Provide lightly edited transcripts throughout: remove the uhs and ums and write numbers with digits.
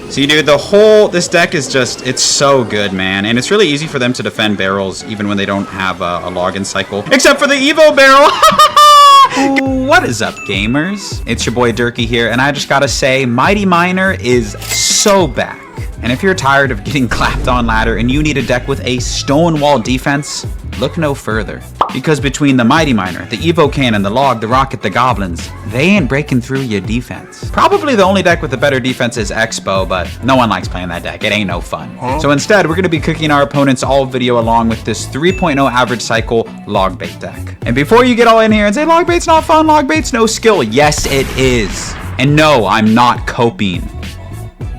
See, dude, this deck is just, it's so good, man. And it's really easy for them to defend barrels, even when they don't have a login cycle. Except for the Evo barrel! What is up, gamers? It's your boy Durkee here, and I just gotta say, Mighty Miner is so back. And if you're tired of getting clapped on ladder and you need a deck with a Stonewall defense, look no further. Because between the Mighty Miner, the Evo Cannon, the Log, the Rocket, the Goblins, they ain't breaking through your defense. Probably the only deck with a better defense is Expo, but no one likes playing that deck. It ain't no fun. So instead, we're going to be cooking our opponents all video along with this 3.0 average cycle Log Bait deck. And before you get all in here and say, Log Bait's not fun, Log Bait's no skill. Yes, it is. And no, I'm not coping.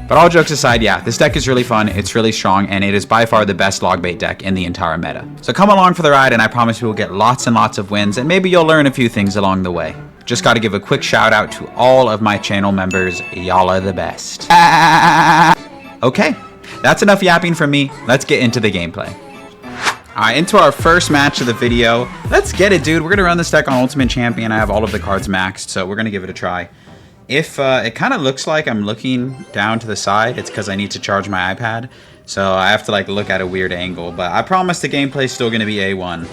But all jokes aside, yeah, this deck is really fun, it's really strong, and it is by far the best Log Bait deck in the entire meta. So come along for the ride, and I promise we will get lots and lots of wins, and maybe you'll learn a few things along the way. Just gotta give a quick shout out to all of my channel members. Y'all are the best. Okay, that's enough yapping from me. Let's get into the gameplay. Alright, into our first match of the video. Let's get it, dude. We're gonna run this deck on Ultimate Champion. I have all of the cards maxed, so we're gonna give it a try. If it kind of looks like I'm looking down to the side, it's because I need to charge my iPad. So I have to like look at a weird angle. But I promise the gameplay's still going to be A1.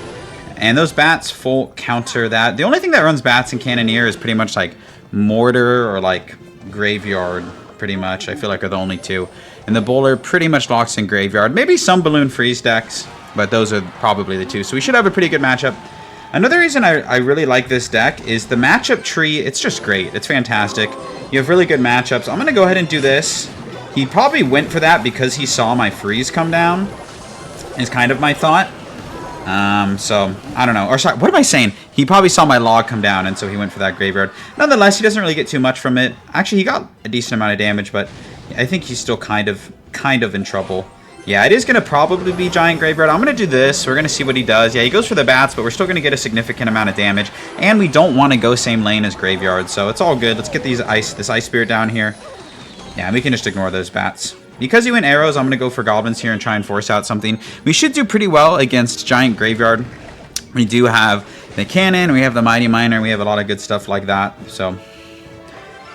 And those bats full counter that. The only thing that runs bats and Cannoneer is pretty much like Mortar or like Graveyard, pretty much. I feel like are the only two. And the Bowler pretty much locks in Graveyard. Maybe some Balloon Freeze decks, but those are probably the two. So we should have a pretty good matchup. Another reason I really like this deck is the matchup tree. It's just great. It's fantastic. You have really good matchups. I'm going to go ahead and do this. He probably went for that because he saw my freeze come down, is kind of my thought. So, I don't know. Or sorry, what am I saying? He probably saw my log come down, and so he went for that Graveyard. Nonetheless, he doesn't really get too much from it. Actually, he got a decent amount of damage, but I think he's still kind of in trouble. Yeah, it is going to probably be Giant Graveyard. I'm going to do this. We're going to see what he does. Yeah, he goes for the bats, but we're still going to get a significant amount of damage. And we don't want to go same lane as Graveyard, so it's all good. Let's get this Ice Spirit down here. Yeah, we can just ignore those bats. Because he went arrows, I'm going to go for Goblins here and try and force out something. We should do pretty well against Giant Graveyard. We do have the Cannon, we have the Mighty Miner, we have a lot of good stuff like that, so...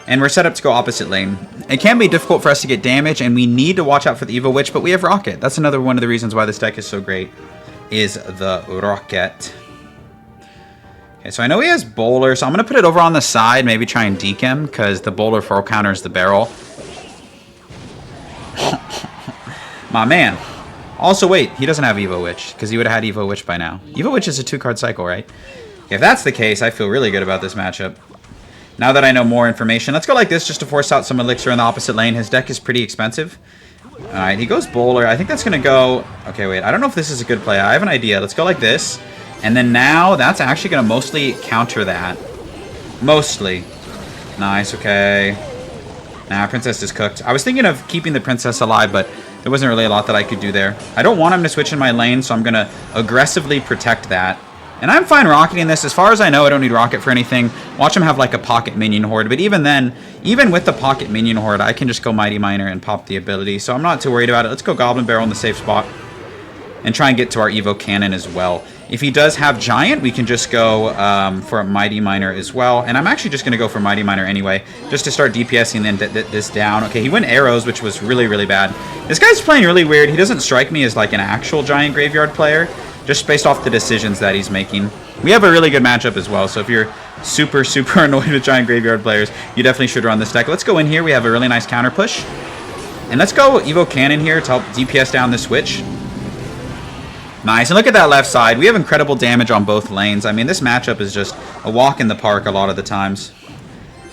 And we're set up to go opposite lane. It can be difficult for us to get damage, and we need to watch out for the Evo Witch, but we have Rocket. That's another one of the reasons why this deck is so great, is the Rocket. Okay, so I know he has Bowler, so I'm going to put it over on the side, maybe try and deke him, because the Bowler 4 counters the barrel. My man. Also, wait, he doesn't have Evo Witch, because he would have had Evo Witch by now. Evo Witch is a 2-card cycle, right? If that's the case, I feel really good about this matchup. Now that I know more information, let's go like this just to force out some Elixir in the opposite lane. His deck is pretty expensive. Alright, he goes Bowler. I think that's going to go... Okay, wait. I don't know if this is a good play. I have an idea. Let's go like this. And then now, that's actually going to mostly counter that. Mostly. Nice, okay. Nah, Princess is cooked. I was thinking of keeping the Princess alive, but there wasn't really a lot that I could do there. I don't want him to switch in my lane, so I'm going to aggressively protect that. And I'm fine rocketing this. As far as I know, I don't need Rocket for anything. Watch him have like a pocket minion horde. But even then, even with the pocket minion horde, I can just go Mighty Miner and pop the ability. So I'm not too worried about it. Let's go Goblin Barrel in the safe spot. And try and get to our Evo Cannon as well. If he does have Giant, we can just go for a Mighty Miner as well. And I'm actually just going to go for Mighty Miner anyway. Just to start DPSing then this down. Okay, he went Arrows, which was really, really bad. This guy's playing really weird. He doesn't strike me as like an actual Giant Graveyard player. Just based off the decisions that he's making. We have a really good matchup as well, so if you're super annoyed with Giant Graveyard players, you definitely should run this deck. Let's go in here. We have a really nice counter push. And let's go Evo Cannon here to help DPS down the switch. Nice, and look at that left side. We have incredible damage on both lanes. I mean, this matchup is just a walk in the park a lot of the times.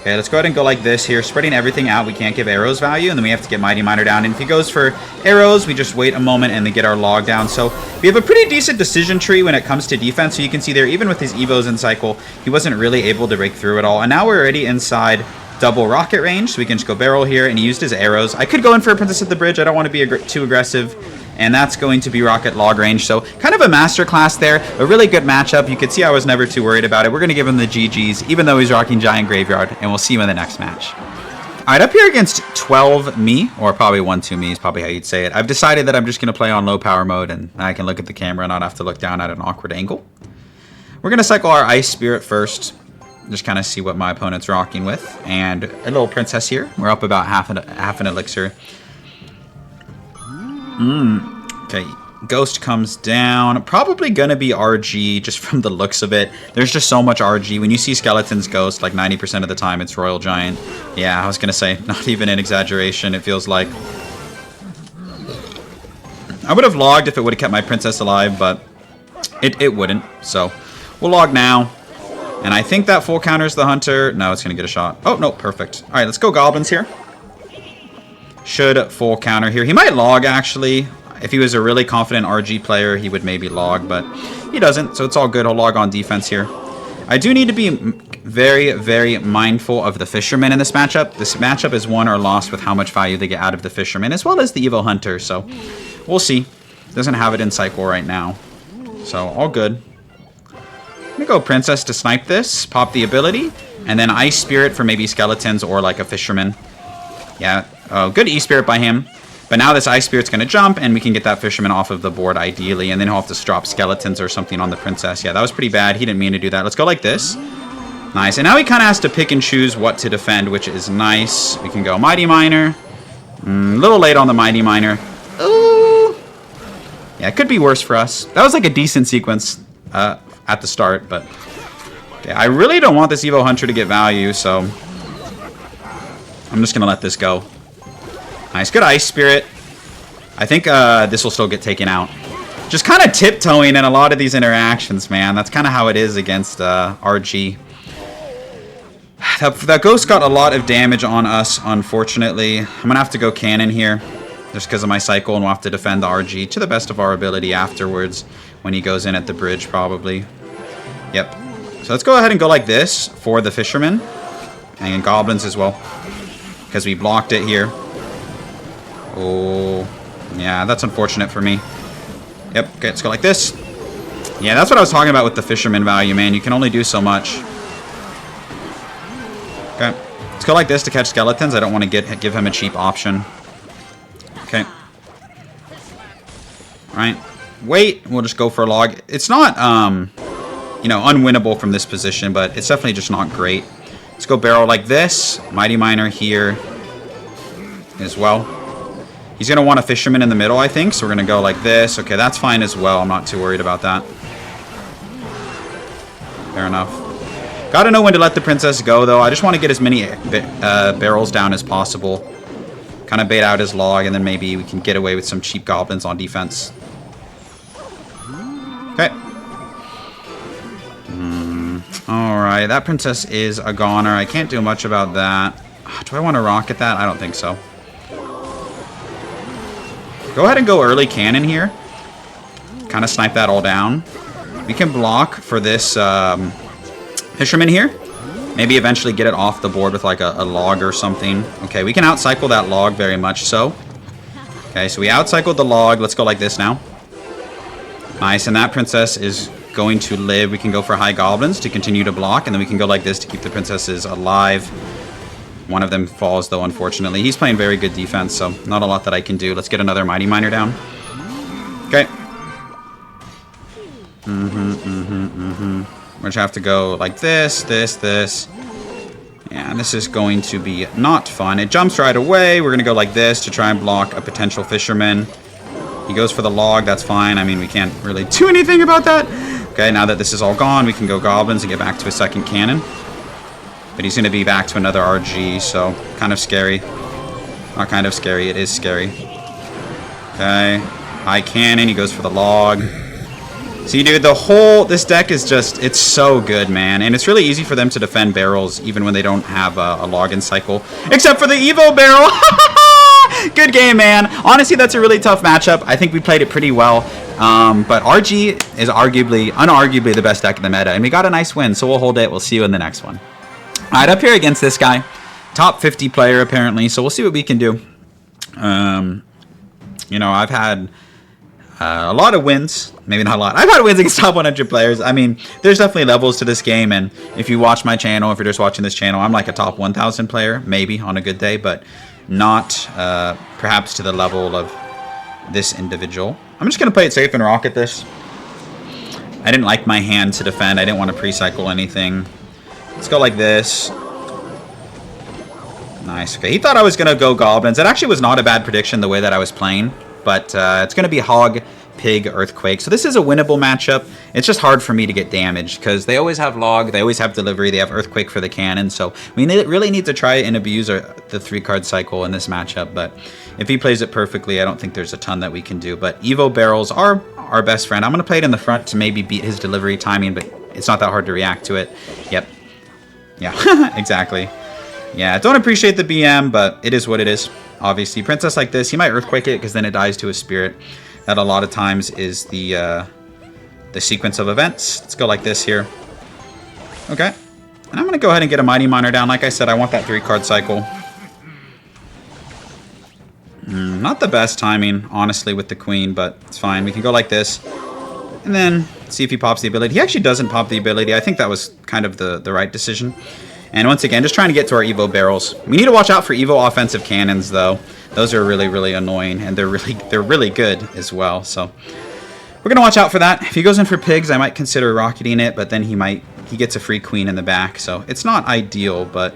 Okay, let's go ahead and go like this here, spreading everything out. We can't give arrows value, and then we have to get Mighty Miner down. And if he goes for arrows, we just wait a moment and then get our log down. So we have a pretty decent decision tree when it comes to defense. So you can see there, even with his Evos in cycle, he wasn't really able to break through at all. And now we're already inside double rocket range, so we can just go barrel here, and he used his arrows. I could go in for a Princess at the Bridge. I don't want to be too aggressive. And that's going to be rocket log range. So kind of a masterclass there. A really good matchup. You could see I was never too worried about it. We're going to give him the GGs, even though he's rocking Giant Graveyard. And we'll see him in the next match. All right, up here against 12 me, or probably 1-2 me is probably how you'd say it. I've decided that I'm just going to play on low power mode, and I can look at the camera and not have to look down at an awkward angle. We're going to cycle our Ice Spirit first. Just kind of see what my opponent's rocking with. And a little princess here. We're up about half an elixir. Okay, Ghost comes down. Probably gonna be RG just from the looks of it. There's just so much RG. When you see Skeleton's Ghost, like 90% of the time it's Royal Giant. Yeah, I was gonna say, not even an exaggeration, it feels like. I would have logged if it would have kept my princess alive, but it wouldn't. So we'll log now. And I think that full counters the hunter. No, it's gonna get a shot. Oh, no, perfect. All right, let's go goblins here. Should full counter here. He might log, actually. If he was a really confident RG player, he would maybe log, but he doesn't, so it's all good. He'll log on defense here. I do need to be very, very mindful of the Fisherman in this matchup. This matchup is won or lost with how much value they get out of the Fisherman, as well as the Evo Hunter, so we'll see. Doesn't have it in cycle right now, so all good. I'm gonna go Princess to snipe this, pop the ability, and then Ice Spirit for maybe Skeletons or like a Fisherman. Yeah, good E-Spirit by him. But now this Ice Spirit's going to jump, and we can get that Fisherman off of the board, ideally. And then he'll have to drop Skeletons or something on the Princess. Yeah, that was pretty bad. He didn't mean to do that. Let's go like this. Nice. And now he kind of has to pick and choose what to defend, which is nice. We can go Mighty Miner. A little late on the Mighty Miner. Ooh. Yeah, it could be worse for us. That was like a decent sequence at the start, but... Okay, I really don't want this Evo Hunter to get value, so... I'm just going to let this go. Nice. Good Ice Spirit. I think this will still get taken out. Just kind of tiptoeing in a lot of these interactions, man. That's kind of how it is against RG. That Ghost got a lot of damage on us, unfortunately. I'm going to have to go Cannon here. Just because of my cycle, and we'll have to defend the RG to the best of our ability afterwards. When he goes in at the bridge, probably. Yep. So let's go ahead and go like this for the Fisherman. And Goblins as well. Because we blocked it here. Oh, yeah, that's unfortunate for me. Yep, okay, let's go like this. Yeah, that's what I was talking about with the Fisherman value, man. You can only do so much. Okay, let's go like this to catch Skeletons. I don't want to give him a cheap option. Okay. Alright, wait, we'll just go for a log. It's not, you know, unwinnable from this position, but it's definitely just not great. Let's go barrel like this. Mighty Miner here as well. He's going to want a Fisherman in the middle, I think. So we're going to go like this. Okay, that's fine as well. I'm not too worried about that. Fair enough. Got to know when to let the Princess go, though. I just want to get as many barrels down as possible. Kind of bait out his log, and then maybe we can get away with some cheap Goblins on defense. Okay. Alright, that Princess is a goner. I can't do much about that. Do I want to rocket that? I don't think so. Go ahead and go early Cannon here. Kind of snipe that all down. We can block for this Fisherman here. Maybe eventually get it off the board with like a log or something. Okay, we can outcycle that log very much so. Okay, so we outcycled the log. Let's go like this now. Nice, and that Princess is going to live. We can go for high Goblins to continue to block, and then we can go like this to keep the Princesses alive. One of them falls, though, unfortunately. He's playing very good defense, so not a lot that I can do. Let's get another Mighty Miner down. Okay. We're just have to go like this, this. Yeah, this is going to be not fun. It jumps right away. We're going to go like this to try and block a potential Fisherman. He goes for the log. That's fine. I mean, we can't really do anything about that. Okay, now that this is all gone, we can go Goblins and get back to a second Cannon. But he's going to be back to another RG, so kind of scary. Not kind of scary, it is scary. Okay, high Cannon, he goes for the log. See, dude, this deck is just, it's so good, man. And it's really easy for them to defend barrels, even when they don't have a login cycle. Except for the Evo barrel! Good game, man. Honestly, that's a really tough matchup. I think we played it pretty well. But RG is unarguably the best deck in the meta. And we got a nice win, so we'll hold it. We'll see you in the next one. Alright, up here against this guy. Top 50 player, apparently. So we'll see what we can do. You know, I've had a lot of wins. Maybe not a lot. I've had wins against top 100 players. I mean, there's definitely levels to this game. And if you watch my channel, if you're just watching this channel, I'm like a top 1,000 player. Maybe on a good day, but not perhaps to the level of this individual. I'm just going to play it safe and rocket this. I didn't like my hand to defend. I didn't want to pre-cycle anything. Let's go like this. Nice. Okay, he thought I was going to go goblins. It actually was not a bad prediction the way that I was playing. But it's going to be hog, pig, earthquake. So this is a winnable matchup. It's just hard for me to get damage because they always have log, they always have delivery, they have earthquake for the cannon. So we really need to try and abuse the 3-card cycle in this matchup. But if he plays it perfectly, I don't think there's a ton that we can do. But Evo barrels are our best friend. I'm going to play it in the front to maybe beat his delivery timing, but it's not that hard to react to it. Yep. Yeah, exactly. Yeah, don't appreciate the BM, but it is what it is. Obviously, princess like this, he might earthquake it because then it dies to a spirit. That a lot of times is the sequence of events. Let's go like this here. Okay. And I'm going to go ahead and get a Mighty Miner down. Like I said, I want that 3-card cycle. Not the best timing, honestly, with the queen, but it's fine. We can go like this. And then see if he pops the ability. He actually doesn't pop the ability. I think that was kind of the right decision. And once again, just trying to get to our Evo barrels. We need to watch out for Evo offensive cannons, though. Those are really, really annoying, and they're really good as well. So we're gonna watch out for that. If he goes in for pigs, I might consider rocketing it, but then he gets a free queen in the back. So it's not ideal, but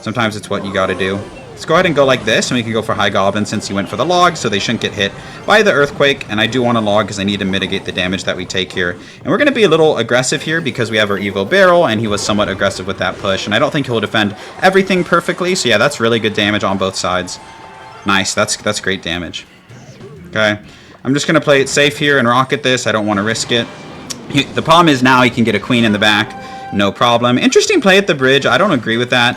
sometimes it's what you got to do. Let's go ahead and go like this, and we can go for high goblin since he went for the log, so they shouldn't get hit by the earthquake. And I do want a log because I need to mitigate the damage that we take here. And we're going to be a little aggressive here because we have our Evo barrel, and he was somewhat aggressive with that push. And I don't think he'll defend everything perfectly. So yeah, that's really good damage on both sides. Nice, that's great damage. Okay, I'm just going to play it safe here and rocket this. I don't want to risk it. The problem is now he can get a queen in the back, no problem. Interesting play at the bridge. I don't agree with that,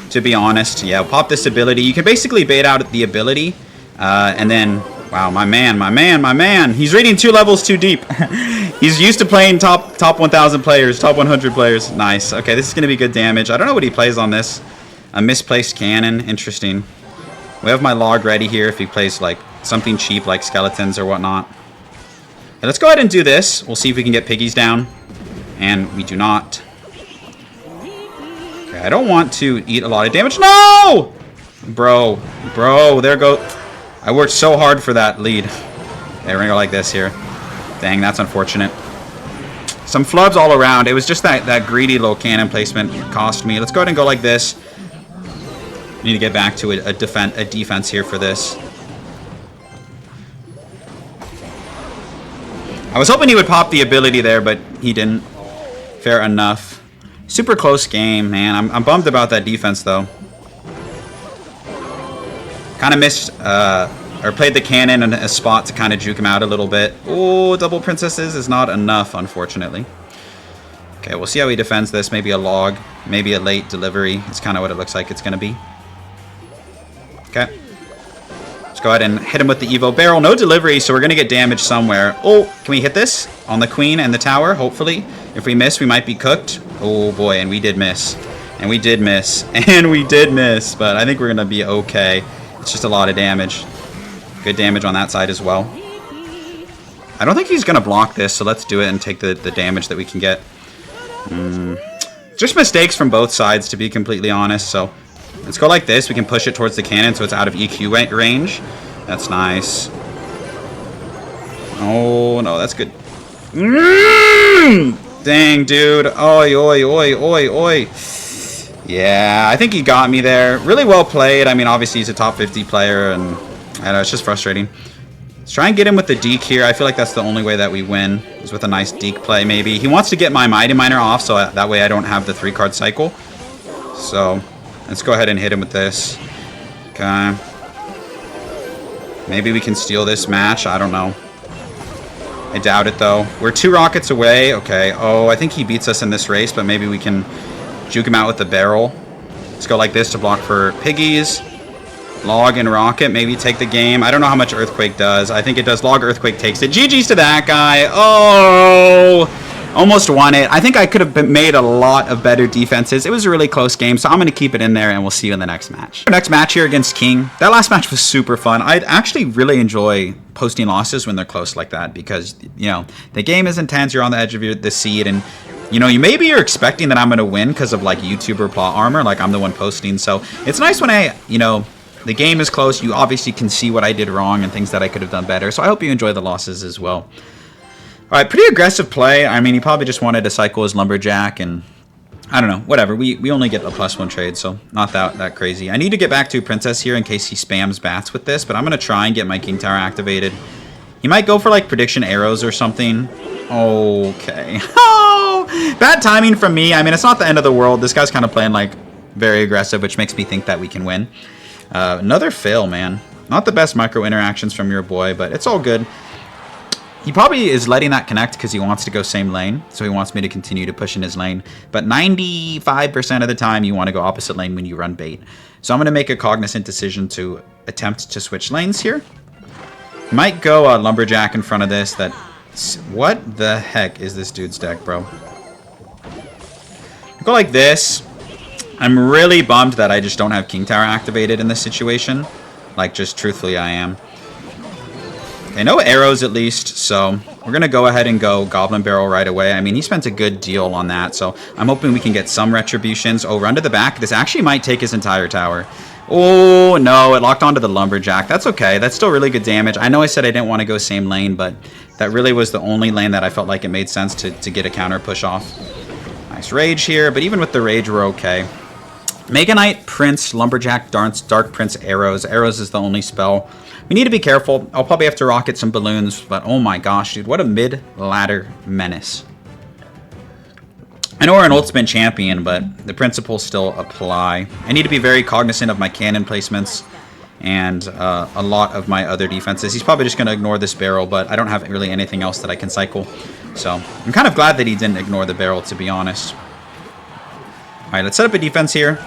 to be honest. Yeah, pop this ability. You can basically bait out the ability, and then, wow, my man. He's reading 2 levels too deep. He's used to playing top 1,000 players, top 100 players. Nice. Okay, this is going to be good damage. I don't know what he plays on this. A misplaced cannon. Interesting. We have my log ready here if he plays like something cheap like skeletons or whatnot. Okay, let's go ahead and do this. We'll see if we can get piggies down. And we do not. Okay, I don't want to eat a lot of damage. No! Bro, there go. I worked so hard for that lead. Okay, we're gonna go like this here. Dang, that's unfortunate. Some flubs all around. It was just that greedy little cannon placement cost me. Let's go ahead and go like this. Need to get back to a defense here for this. I was hoping he would pop the ability there, but he didn't. Fair enough. Super close game, man. I'm bummed about that defense, though. Kind of missed, or played the cannon in a spot to kind of juke him out a little bit. Oh, double princesses is not enough, unfortunately. Okay, we'll see how he defends this. Maybe a log, maybe a late delivery. It's kind of what it looks like it's going to be. Okay. Let's go ahead and hit him with the Evo barrel. No delivery, so we're going to get damage somewhere. Oh, can we hit this on the queen and the tower, hopefully? If we miss, we might be cooked. Oh, boy, and we did miss. And we did miss. And we did miss, but I think we're going to be okay. It's just a lot of damage. Good damage on that side as well. I don't think he's going to block this, so let's do it and take the damage that we can get. Just mistakes from both sides, to be completely honest, so... Let's go like this. We can push it towards the cannon so it's out of EQ range. That's nice. Oh, no, that's good. Dang, dude. Oi, oi, oi, oi, oi. Yeah, I think he got me there. Really well played. I mean, obviously, he's a top 50 player, and I don't know, it's just frustrating. Let's try and get him with the deke here. I feel like that's the only way that we win, is with a nice deke play, maybe. He wants to get my Mighty Miner off, so that way I don't have the 3-card cycle. So... let's go ahead and hit him with this. Okay. Maybe we can steal this match. I don't know. I doubt it, though. We're 2 rockets away. Okay. Oh, I think he beats us in this race, but maybe we can juke him out with the barrel. Let's go like this to block for piggies. Log and rocket. Maybe take the game. I don't know how much earthquake does. I think it does. Log, earthquake takes it. GG's to that guy. Oh... almost won it. I think I could have made a lot of better defenses. It was a really close game, so I'm going to keep it in there, and we'll see you in the next match. Our next match here against King. That last match was super fun. I actually really enjoy posting losses when they're close like that because, you know, the game is intense. You're on the edge of the seat, and, you know, maybe you're expecting that I'm going to win because of, like, YouTuber plot armor. Like, I'm the one posting, so it's nice when the game is close. You obviously can see what I did wrong and things that I could have done better, so I hope you enjoy the losses as well. All right, pretty aggressive play. I mean, he probably just wanted to cycle his lumberjack, and I don't know, whatever. We only get a +1 trade, so not that crazy. I need to get back to Princess here in case he spams bats with this, but I'm going to try and get my King Tower activated. He might go for, like, prediction arrows or something. Okay. Oh! Bad timing from me. I mean, it's not the end of the world. This guy's kind of playing, like, very aggressive, which makes me think that we can win. Another fail, man. Not the best micro interactions from your boy, but it's all good. He probably is letting that connect because he wants to go same lane, so he wants me to continue to push in his lane. But 95% of the time, you want to go opposite lane when you run bait. So I'm going to make a cognizant decision to attempt to switch lanes here. Might go Lumberjack in front of this. What the heck is this dude's deck, bro? Go like this. I'm really bummed that I just don't have King Tower activated in this situation. Like, just truthfully, I am. Okay, no arrows at least, so we're going to go ahead and go Goblin Barrel right away. I mean, he spent a good deal on that, so I'm hoping we can get some retributions. Oh, run to the back. This actually might take his entire tower. Oh, no, it locked onto the Lumberjack. That's okay. That's still really good damage. I know I said I didn't want to go same lane, but that really was the only lane that I felt like it made sense to get a counter push off. Nice rage here, but even with the rage, we're okay. Mega Knight, Prince, Lumberjack, Dark Prince, Arrows. Arrows is the only spell. We need to be careful. I'll probably have to rocket some balloons, but oh my gosh, dude, what a mid-ladder menace. I know we're an ultimate champion, but the principles still apply. I need to be very cognizant of my cannon placements and a lot of my other defenses. He's probably just going to ignore this barrel, but I don't have really anything else that I can cycle. So I'm kind of glad that he didn't ignore the barrel, to be honest. All right, let's set up a defense here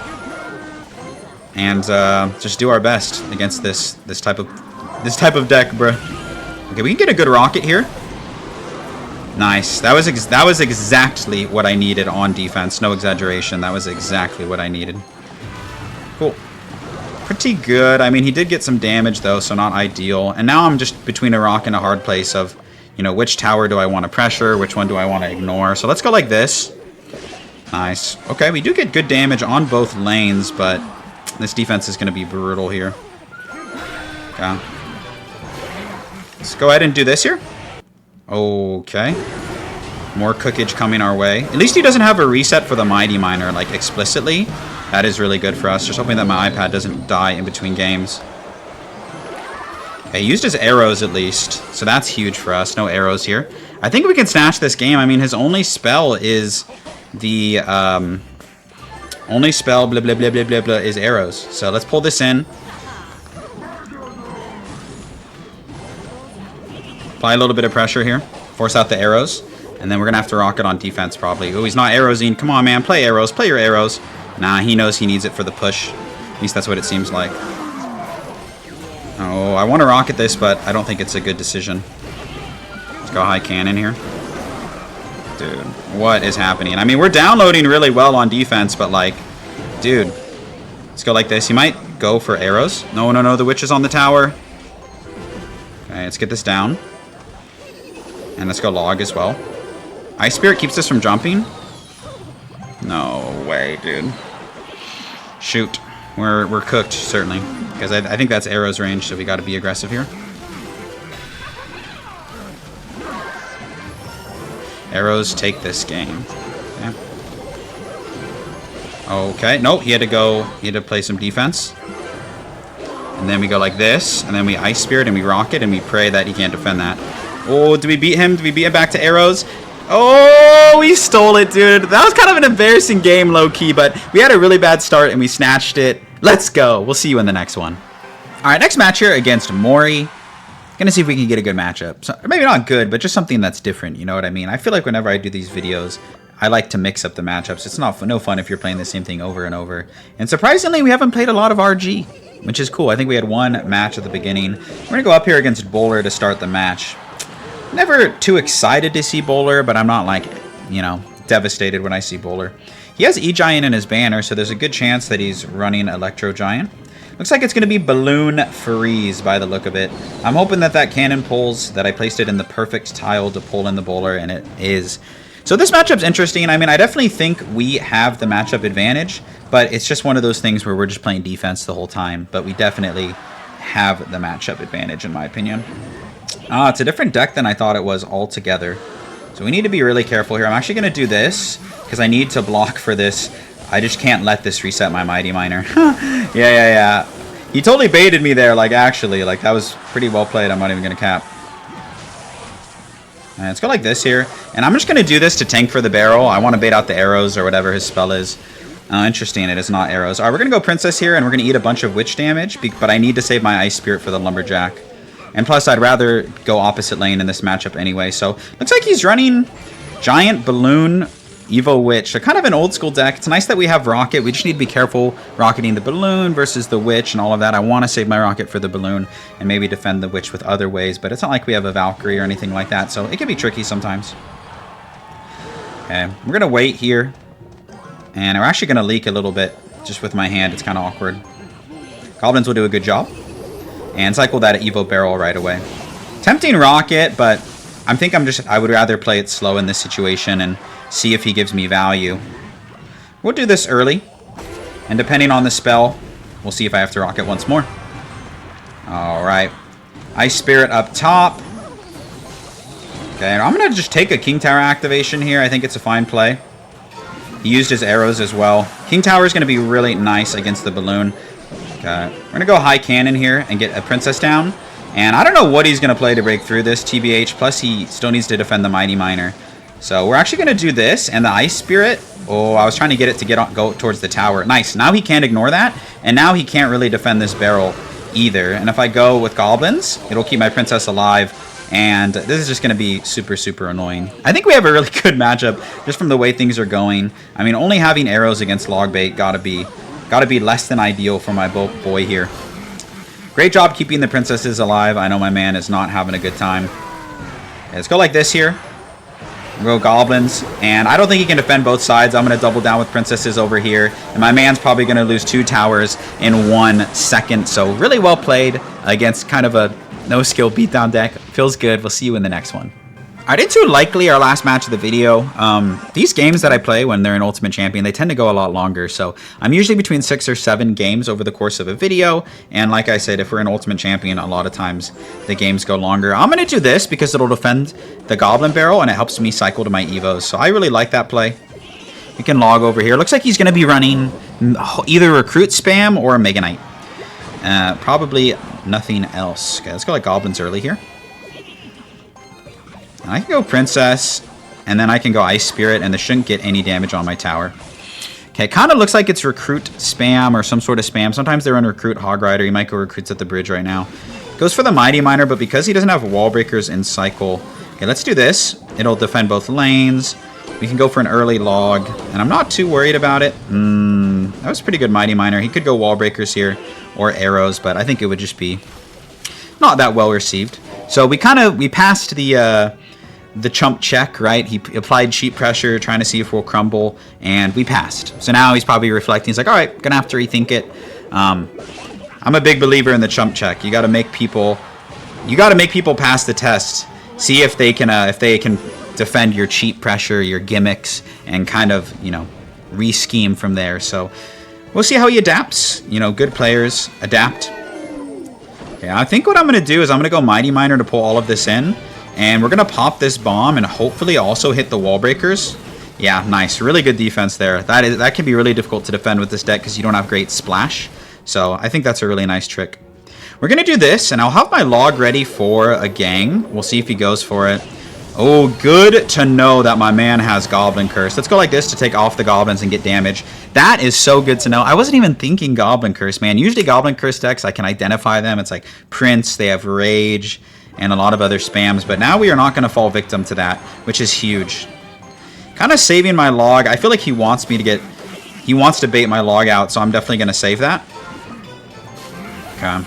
and just do our best against this type of deck, bro. Okay, we can get a good rocket here. Nice. That was exactly what I needed on defense. No exaggeration. That was exactly what I needed. Cool. Pretty good. I mean, he did get some damage though, so not ideal. And now I'm just between a rock and a hard place of, you know, which tower do I want to pressure, which one do I want to ignore. So let's go like this. Nice. Okay, we do get good damage on both lanes, but this defense is going to be brutal here. Okay. Let's go ahead and do this here. Okay. More cookage coming our way. At least he doesn't have a reset for the Mighty Miner, like, explicitly. That is really good for us. Just hoping that my iPad doesn't die in between games. Okay, he used his arrows at least, so that's huge for us. No arrows here. I think we can snatch this game. I mean, his only spell is the, only spell, blah, blah, blah, blah, blah, blah, is arrows. So let's pull this in. Apply a little bit of pressure here. Force out the arrows. And then we're going to have to rock it on defense probably. Oh, he's not arrowsing. Come on, man. Play arrows. Play your arrows. Nah, he knows he needs it for the push. At least that's what it seems like. Oh, I want to rocket this, but I don't think it's a good decision. Let's go high cannon here. Dude, what is happening? I mean, we're downloading really well on defense, but like, dude. Let's go like this. He might go for arrows. No, no, no. The witch is on the tower. Okay, let's get this down. And let's go log as well. Ice Spirit keeps us from jumping. No way, dude. Shoot. We're cooked, certainly. Because I think that's arrows range, so we got to be aggressive here. Arrows take this game. Okay. Okay. Nope, he had to play some defense. And then we go like this, and then we Ice Spirit, and we rocket, and we pray that he can't defend that. Oh, did we beat him? Did we beat him back to arrows? Oh, we stole it, dude. That was kind of an embarrassing game, low-key, but we had a really bad start, and we snatched it. Let's go. We'll see you in the next one. All right, next match here against Mori. Gonna see if we can get a good matchup. So, maybe not good, but just something that's different, you know what I mean? I feel like whenever I do these videos, I like to mix up the matchups. It's no fun if you're playing the same thing over and over. And surprisingly, we haven't played a lot of RG, which is cool. I think we had one match at the beginning. We're gonna go up here against Bowler to start the match. Never too excited to see Bowler, but I'm not like, you know, devastated when I see Bowler. He has E-Giant in his banner, so there's a good chance that he's running Electro Giant. Looks like it's going to be Balloon Freeze by the look of it. I'm hoping that that cannon pulls, that I placed it in the perfect tile to pull in the Bowler, and it is. So this matchup's interesting. I mean, I definitely think we have the matchup advantage, but it's just one of those things where we're just playing defense the whole time, but we definitely have the matchup advantage, in my opinion. It's a different deck than I thought it was altogether. So we need to be really careful here. I'm actually going to do this because I need to block for this. I just can't let this reset my Mighty Miner. Yeah. He totally baited me there, like, actually. Like, that was pretty well played. I'm not even going to cap. Alright, let's go like this here. And I'm just going to do this to tank for the barrel. I want to bait out the arrows or whatever his spell is. Oh, interesting. It is not arrows. Alright, we're going to go Princess here, and we're going to eat a bunch of witch damage. But I need to save my Ice Spirit for the Lumberjack. And plus, I'd rather go opposite lane in this matchup anyway. So, looks like he's running Giant Balloon Evo Witch. So, kind of an old school deck. It's nice that we have Rocket. We just need to be careful rocketing the Balloon versus the Witch and all of that. I want to save my Rocket for the Balloon and maybe defend the Witch with other ways. But it's not like we have a Valkyrie or anything like that. So, it can be tricky sometimes. Okay, we're going to wait here. And we're actually going to leak a little bit just with my hand. It's kind of awkward. Goblins will do a good job. And cycle that Evo Barrel right away. Tempting Rocket, but I would rather play it slow in this situation and see if he gives me value. We'll do this early. And depending on the spell, we'll see if I have to Rocket once more. Alright. Ice Spirit up top. Okay, I'm going to just take a King Tower activation here. I think it's a fine play. He used his arrows as well. King Tower is going to be really nice against the Balloon. Okay, we're going to go High Cannon here and get a Princess down. And I don't know what he's going to play to break through this, TBH. Plus, he still needs to defend the Mighty Miner. So we're actually going to do this. And the Ice Spirit... Oh, I was trying to get it to go towards the tower. Nice. Now he can't ignore that. And now he can't really defend this barrel either. And if I go with Goblins, it'll keep my Princess alive. And this is just going to be super, super annoying. I think we have a really good matchup just from the way things are going. I mean, only having arrows against Logbait gotta be less than ideal for my boy here. Great job keeping the princesses alive. I know my man is not having a good time. Okay, let's go like this here. We'll go Goblins. And I don't think he can defend both sides. I'm going to double down with princesses over here. And my man's probably going to lose 2 towers in 1 second. So really well played against kind of a no-skill beatdown deck. Feels good. We'll see you in the next one. Alright, into likely our last match of the video. These games that I play when they're in Ultimate Champion, they tend to go a lot longer. So I'm usually between 6 or 7 games over the course of a video. And like I said, if we're in Ultimate Champion, a lot of times the games go longer. I'm going to do this because it'll defend the Goblin Barrel and it helps me cycle to my Evos. So I really like that play. We can log over here. Looks like he's going to be running either Recruit Spam or Mega Knight. Probably nothing else. Okay, let's go like Goblins early here. I can go Princess, and then I can go Ice Spirit, and this shouldn't get any damage on my tower. Okay, kind of looks like it's Recruit Spam or some sort of spam. Sometimes they run Recruit Hog Rider. He might go Recruits at the bridge right now. Goes for the Mighty Miner, but because he doesn't have Wall Breakers in cycle... Okay, let's do this. It'll defend both lanes. We can go for an early log, and I'm not too worried about it. That was pretty good Mighty Miner. He could go Wall Breakers here, or arrows, but I think it would just be not that well received. So we passed the chump check, right? He applied cheap pressure, trying to see if we'll crumble, and we passed. So now he's probably reflecting. He's like, all right, gonna have to rethink it. I'm a big believer in the chump check. You got to make people pass the test. See if they can defend your cheap pressure, your gimmicks, and kind of, re-scheme from there. So we'll see how he adapts. Good players adapt. Okay, I think what I'm going to do is I'm going to go Mighty Miner to pull all of this in. And we're going to pop this bomb and hopefully also hit the Wall Breakers. Yeah, nice. Really good defense there. That can be really difficult to defend with this deck because you don't have great splash. So I think that's a really nice trick. We're going to do this, and I'll have my log ready for a gang. We'll see if he goes for it. Oh, good to know that my man has Goblin Curse. Let's go like this to take off the Goblins and get damage. That is so good to know. I wasn't even thinking Goblin Curse, man. Usually Goblin Curse decks, I can identify them. It's like Prince, they have Rage, and a lot of other spams. But now we are not going to fall victim to that, which is huge. Kind of saving my log. I feel like he wants to bait my log out, so I'm definitely going to save that. Okay.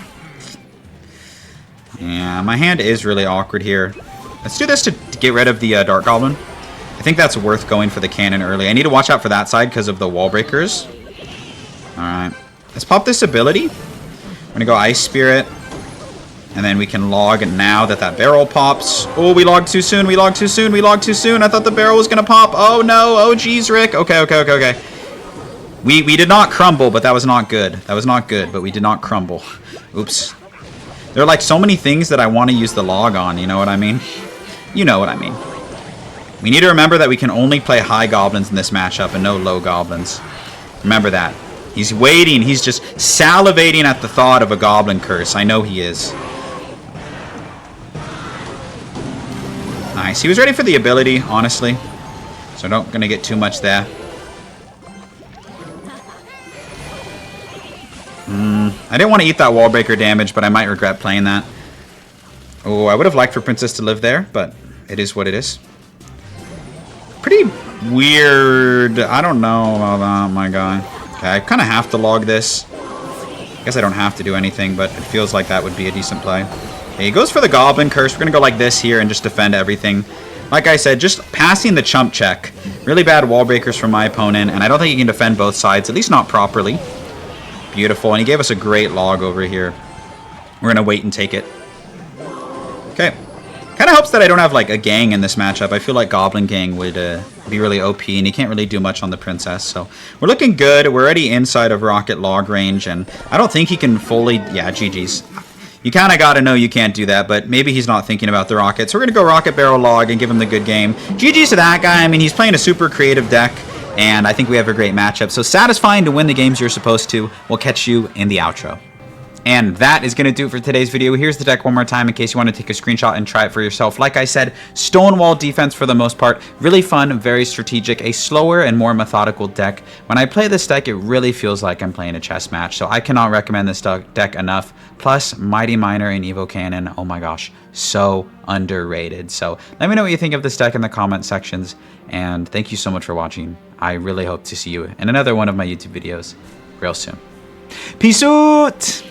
Yeah, my hand is really awkward here. Let's do this to get rid of the Dark Goblin. I think that's worth going for the cannon early. I need to watch out for that side because of the Wall Breakers. Alright. Let's pop this ability. We're going to go Ice Spirit. And then we can log now that barrel pops. Oh, we logged too soon. We logged too soon. We logged too soon. I thought the barrel was going to pop. Oh, no. Oh, geez, Rick. Okay. We did not crumble, but that was not good. That was not good, but we did not crumble. Oops. There are like so many things that I want to use the log on. You know what I mean? You know what I mean. We need to remember that we can only play high goblins in this matchup and no low goblins. Remember that. He's waiting. He's just salivating at the thought of a goblin curse. I know he is. Nice. He was ready for the ability, honestly. So not going to get too much there. I didn't want to eat that wall breaker damage, but I might regret playing that. Oh, I would have liked for Princess to live there, but it is what it is. Pretty weird. I don't know about that, my guy. Okay, I kind of have to log this. I guess I don't have to do anything, but it feels like that would be a decent play. Okay, he goes for the Goblin Curse. We're going to go like this here and just defend everything. Like I said, just passing the chump check. Really bad wall breakers from my opponent, and I don't think he can defend both sides, at least not properly. Beautiful, and he gave us a great log over here. We're going to wait and take it. Okay. Kind of helps that I don't have like a gang in this matchup. I feel like Goblin Gang would be really OP, and he can't really do much on the Princess. So we're looking good. We're already inside of Rocket log range, and I don't think he can fully... Yeah, GG's. You kind of got to know you can't do that, but maybe he's not thinking about the Rocket. So we're going to go Rocket Barrel Log and give him the good game. GG's to that guy. I mean, he's playing a super creative deck, and I think we have a great matchup. So satisfying to win the games you're supposed to. We'll catch you in the outro. And that is going to do it for today's video. Here's the deck one more time in case you want to take a screenshot and try it for yourself. Like I said, Stonewall defense for the most part. Really fun, very strategic, a slower and more methodical deck. When I play this deck, it really feels like I'm playing a chess match. So I cannot recommend this deck enough. Plus, Mighty Miner and Evo Cannon, oh my gosh, so underrated. So let me know what you think of this deck in the comment sections. And thank you so much for watching. I really hope to see you in another one of my YouTube videos real soon. Peace out!